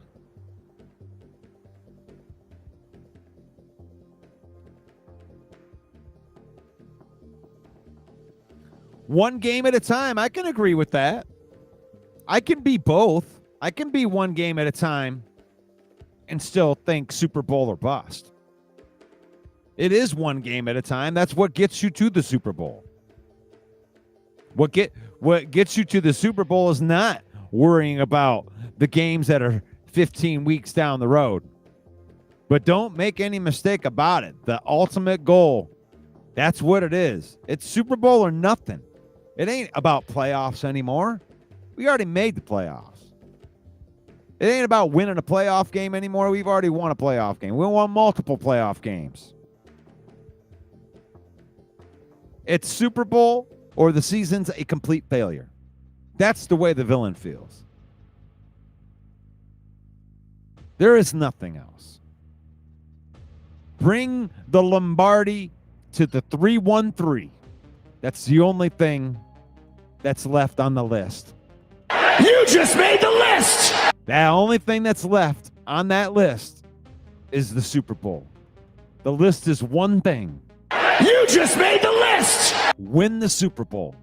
One game at a time. I can agree with that. I can be both. I can be one game at a time and still think Super Bowl or bust. It is one game at a time. That's what gets you to the Super Bowl. What gets you to the Super Bowl is not worrying about the games that are 15 weeks down the road. But don't make any mistake about it. The ultimate goal, that's what it is. It's Super Bowl or nothing. It ain't about playoffs anymore. We already made the playoffs. It ain't about winning a playoff game anymore. We've already won a playoff game. We won multiple playoff games. It's Super Bowl or the season's a complete failure. That's the way the villain feels. There is nothing else. Bring the Lombardi to the 313. That's the only thing that's left on the list. You just made the list! The only thing that's left on that list is the Super Bowl. The list is one thing. You just made the list! Win the Super Bowl.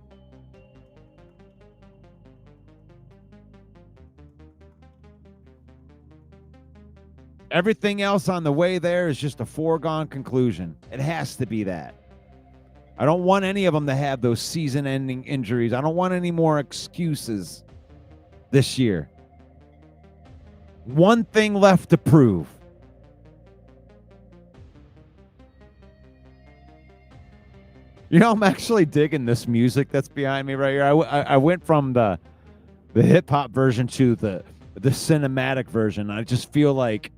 Everything else on the way there is just a foregone conclusion. It has to be that. I don't want any of them to have those season-ending injuries. I don't want any more excuses this year. One thing left to prove. You know, I'm actually digging this music that's behind me right here. I went from the hip-hop version to the cinematic version. I just feel like,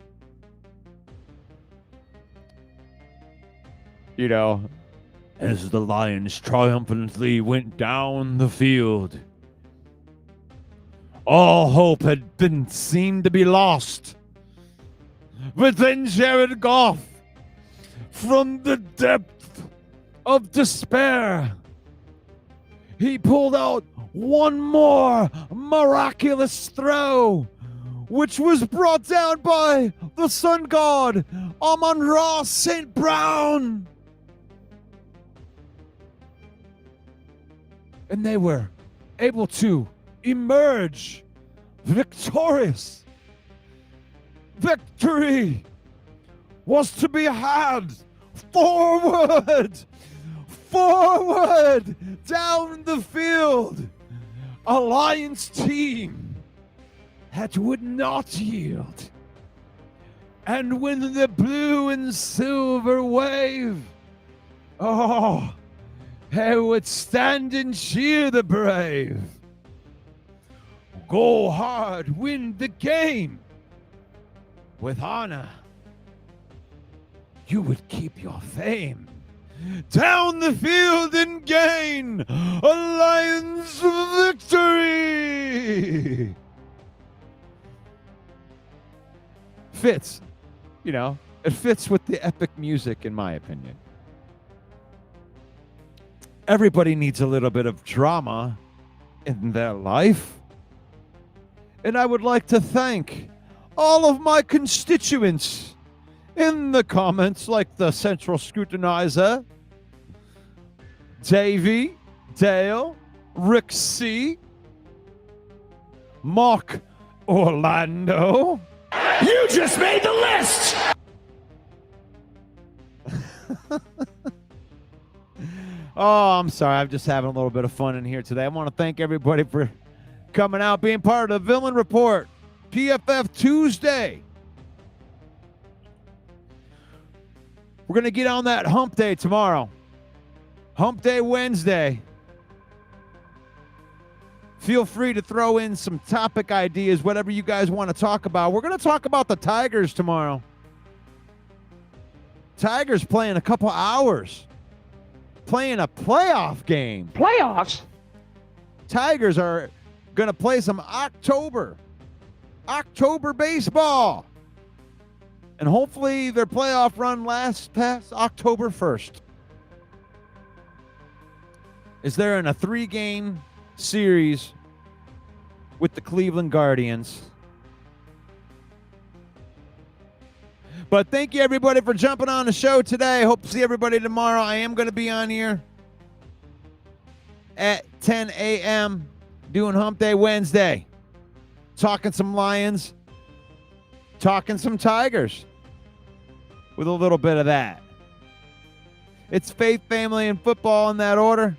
you know, as the Lions triumphantly went down the field, all hope had been seemed to be lost. But then Jared Goff, from the depth of despair, he pulled out one more miraculous throw, which was brought down by the sun god, Amon-Ra St. Brown. And they were able to emerge victorious. Victory was to be had. Forward down the field. A Lions team that would not yield. And when the blue and silver wave, oh, they would stand and cheer the brave. Go hard, win the game. With honor, you would keep your fame. Down the field and gain a Lions victory. Fits, you know, it fits with the epic music, in my opinion. Everybody needs a little bit of drama in their life. And I would like to thank all of my constituents in the comments, like the Central Scrutinizer, Davey, Dale, Rick C, Mark Orlando. You just made the list! Oh, I'm sorry. I'm just having a little bit of fun in here today. I want to thank everybody for coming out, being part of the Villain Report, PFF Tuesday. We're going to get on that hump day tomorrow. Hump day Wednesday. Feel free to throw in some topic ideas, whatever you guys want to talk about. We're going to talk about the Tigers tomorrow. Tigers playing a couple hours. Playing a playoff game. Playoffs? Tigers are going to play some October baseball. And hopefully their playoff run lasts past October 1st. Is they're in a 3-game series with the Cleveland Guardians. But thank you, everybody, for jumping on the show today. Hope to see everybody tomorrow. I am going to be on here at 10 a.m. doing Hump Day Wednesday. Talking some Lions, talking some Tigers with a little bit of that. It's faith, family, and football in that order.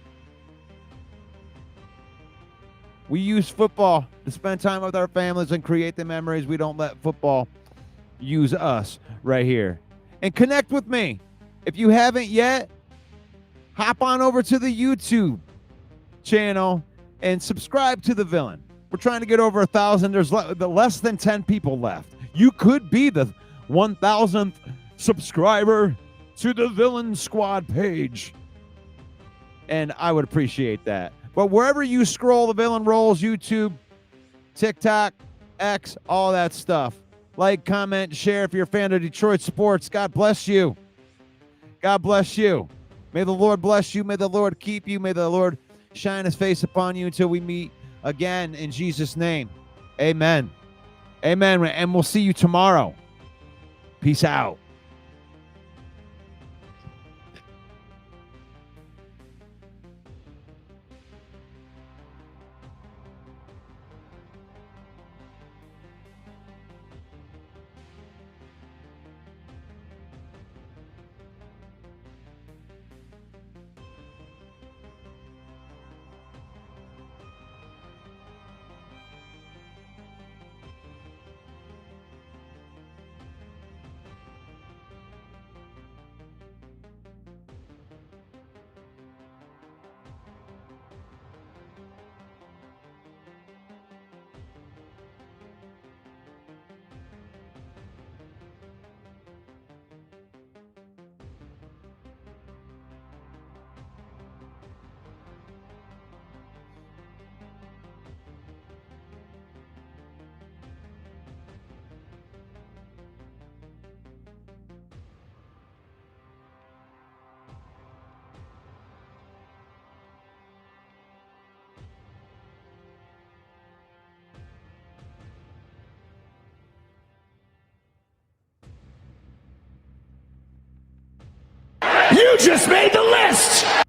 We use football to spend time with our families and create the memories. We don't let football use us right here. And connect with me. If you haven't yet, hop on over to the YouTube channel and subscribe to The Villain. We're trying to get over 1,000. There's less than 10 people left. You could be the 1,000th subscriber to the Villain Squad page. And I would appreciate that. But wherever you scroll, The Villain rolls, YouTube, TikTok, X, all that stuff. Like, comment, share if you're a fan of Detroit sports. God bless you. God bless you. May the Lord bless you. May the Lord keep you. May the Lord shine his face upon you until we meet again in Jesus' name. Amen. Amen. And we'll see you tomorrow. Peace out. You just made the list!